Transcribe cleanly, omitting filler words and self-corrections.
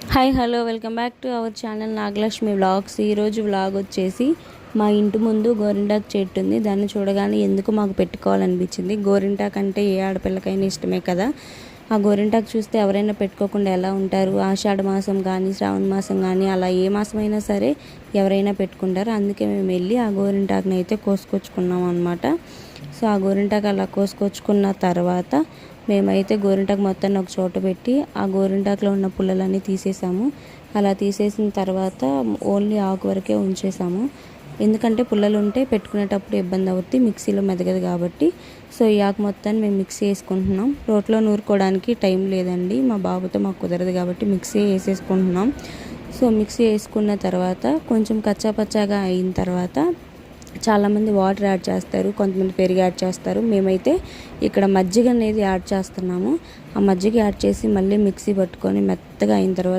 Hi hello welcome back to our channel Nagalakshmi vlogs. ఈరోజు vlog వచ్చేసి మా ఇంటి ముందు గోరింటాకు చెట్టు ఉంది. దాన్ని చూడగానే ఎందుకు మాకు పెట్టుకోవాలనిపించింది. గోరింటాకు అంటే ఏ ఆడపిల్లకైనా ఇష్టమే కదా. ఆ గోరింటాకు చూస్తే ఎవరైనా పెట్టుకోకుండా ఎలా ఉంటారు. ఆషాఢ మాసం కానీ శ్రావణ మాసం కానీ అలా ఏ మాసమైనా సరే ఎవరైనా పెట్టుకుంటారు. అందుకే మేము వెళ్ళి ఆ గోరింటాకుని అయితే కోసుకొచ్చుకున్నాం అనమాట. సో ఆ గోరింటాకు అలా కోసుకొచ్చుకున్న తర్వాత మేమైతే గోరింటాకు మొత్తాన్ని ఒక చోట పెట్టి ఆ గోరింటాకులో ఉన్న పుల్లలన్నీ తీసేసాము. అలా తీసేసిన తర్వాత ఓన్లీ ఆకు వరకే ఉంచేసాము. ఎందుకంటే పుల్లలు ఉంటే పెట్టుకునేటప్పుడు ఇబ్బంది అవుద్ది, మిక్సీలో మెదగదు కాబట్టి. సో ఈ ఆకు మొత్తాన్ని మేము మిక్సీ వేసుకుంటున్నాం. రోట్లో నూరుకోవడానికి టైం లేదండి, మా బాబుతో మాకు కుదరదు కాబట్టి మిక్సీ వేసేసుకుంటున్నాం. సో మిక్సీ వేసుకున్న తర్వాత కొంచెం కచ్చాపచ్చాగా అయిన తర్వాత చాలామంది వాటర్ యాడ్ చేస్తారు, కొంతమంది పెరుగు యాడ్ చేస్తారు. మేమైతే ఇక్కడ మజ్జిగ అనేది యాడ్ చేస్తున్నాము. ఆ మజ్జిగ యాడ్ చేసి మళ్ళీ మిక్సీ పట్టుకొని మెత్తగా అయిన తర్వాత